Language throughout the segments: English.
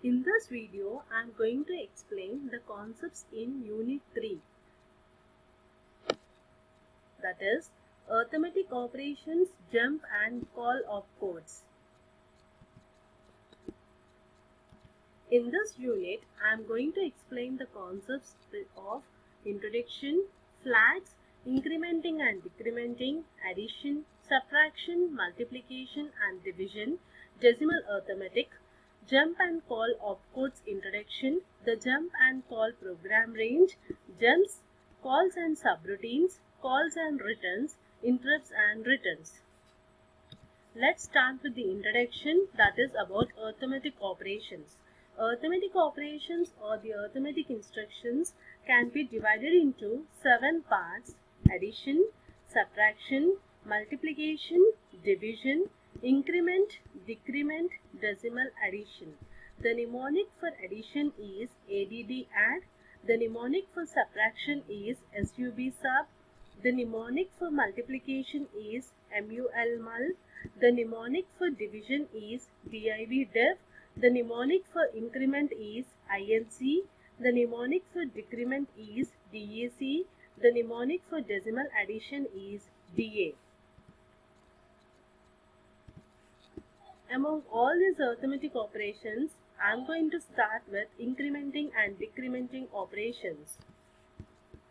In this video, I am going to explain the concepts in Unit 3, that is, arithmetic operations, jump and call of codes. In this unit, I am going to explain the concepts of introduction, flags, incrementing and decrementing, addition, subtraction, multiplication and division, decimal arithmetic, jump and call opcodes introduction, the jump and call program range, jumps, calls and subroutines, calls and returns, interrupts and returns. Let's start with the introduction, that is about arithmetic operations. Arithmetic operations or the arithmetic instructions can be divided into 7 parts: addition, subtraction, multiplication, division, increment, decrement, decimal addition. The mnemonic for addition is ADD add. The mnemonic for subtraction is SUB sub. The mnemonic for multiplication is MUL mul. The mnemonic for division is DIV div. The mnemonic for increment is INC. The mnemonic for decrement is DEC. The mnemonic for decimal addition is DA. Among all these arithmetic operations, I am going to start with incrementing and decrementing operations.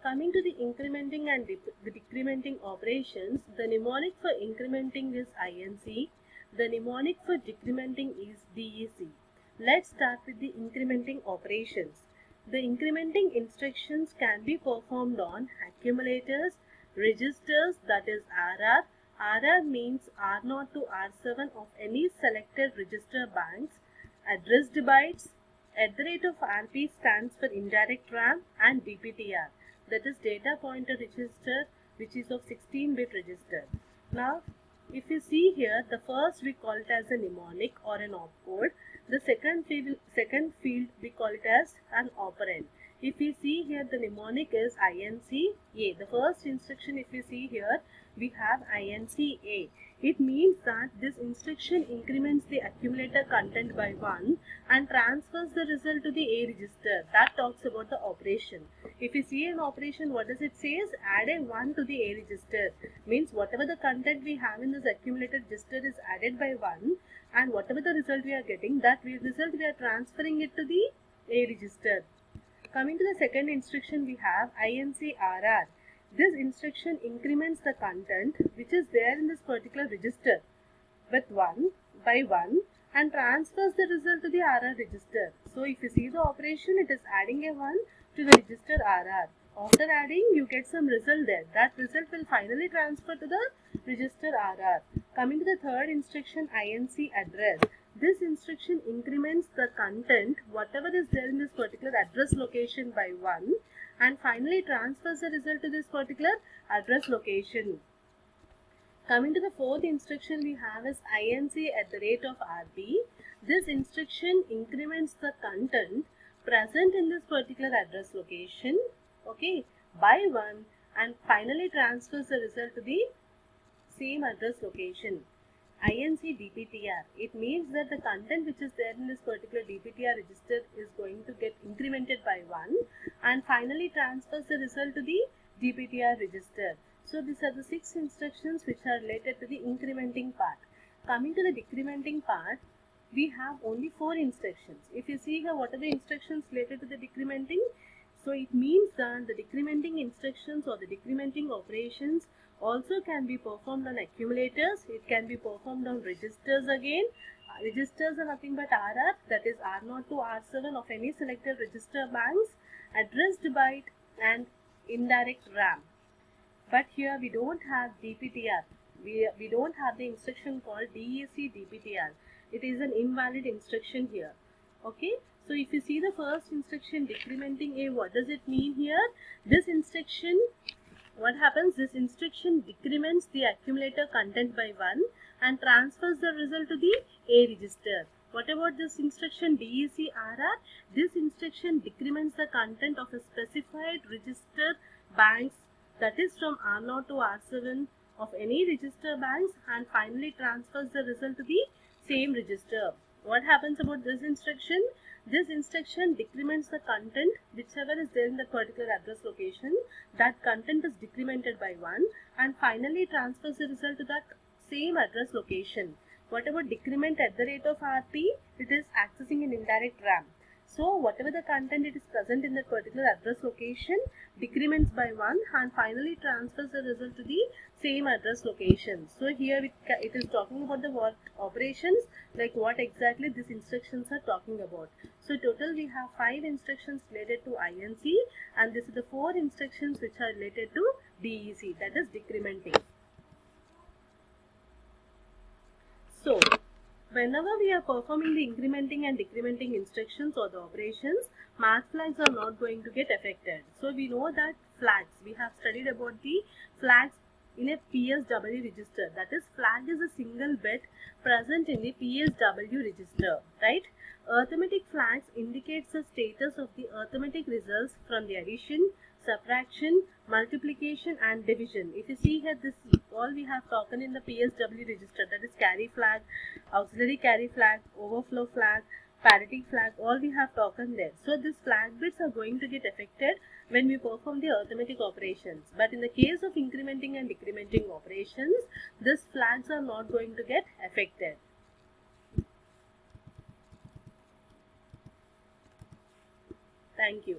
Coming to the incrementing and decrementing operations, the mnemonic for incrementing is INC. The mnemonic for decrementing is DEC. Let's start with the incrementing operations. The incrementing instructions can be performed on accumulators, registers, that is RR. RR means R0 to R7 of any selected register banks, addressed bytes, @RP stands for indirect RAM, and DPTR, that is data pointer register, which is of 16-bit register. Now, if you see here, the first we call it as a mnemonic or an opcode. The second field we call it as an operand. If you see here, the mnemonic is INC A. The first instruction, if you see here, we have INC A. It means that this instruction increments the accumulator content by 1 and transfers the result to the A register. That talks about the operation. If you see an operation, what does it say? Add a 1 to the A register. Means whatever the content we have in this accumulator register is added by 1, and whatever the result we are getting, that result we are transferring it to the A register. Coming to the second instruction, we have INCRR. This instruction increments the content which is there in this particular register with 1 by 1 and transfers the result to the RR register. So if you see the operation, it is adding a 1 to the register RR. After adding, you get some result there. That result will finally transfer to the register RR. Coming to the third instruction, INC address. This instruction increments the content, whatever is there in this particular address location, by 1 and finally transfers the result to this particular address location. Coming to the fourth instruction, we have is INC@RP. This instruction increments the content present in this particular address location, okay, by 1 and finally transfers the result to the same address location. INC DPTR. It means that the content which is there in this particular DPTR register is going to get incremented by 1 and finally transfers the result to the DPTR register. So these are the 6 instructions which are related to the incrementing part. Coming to the decrementing part, we have only 4 instructions. If you see here, what are the instructions related to the decrementing? So it means that the decrementing instructions or the decrementing operations also can be performed on accumulators. It can be performed on registers again. Registers are nothing but RR, that is R0 to R7 of any selected register banks, addressed byte and indirect RAM. But here we don't have DPTR. We don't have the instruction called DEC DPTR. It is an invalid instruction here. Okay. So if you see the first instruction, decrementing A, what does it mean here? This instruction, what happens? This instruction decrements the accumulator content by 1 and transfers the result to the A register. What about this instruction DECRR? This instruction decrements the content of a specified register banks, that is from R0 to R7 of any register banks, and finally transfers the result to the same register. What happens about this instruction? This instruction decrements the content whichever is there in the particular address location. That content is decremented by 1 and finally transfers the result to that same address location. Whatever decrement at the rate of RP, it is accessing an indirect RAM. So whatever the content it is present in that particular address location decrements by 1 and finally transfers the result to the same address location. So here it is talking about the what operations, like what exactly these instructions are talking about. So total we have 5 instructions related to INC and this is the 4 instructions which are related to DEC, that is decrementing. So whenever we are performing the incrementing and decrementing instructions or the operations, mask flags are not going to get affected. So we know that flags, we have studied about the flags in a PSW register. That is, flag is a single bit present in the PSW register, right? Arithmetic flags indicates the status of the arithmetic results from the addition, subtraction, multiplication and division. If you see here, this all we have taken in the PSW register, that is carry flag, auxiliary carry flag, overflow flag, parity flag, all we have taken there. So these flag bits are going to get affected when we perform the arithmetic operations. But in the case of incrementing and decrementing operations, these flags are not going to get affected. Thank you.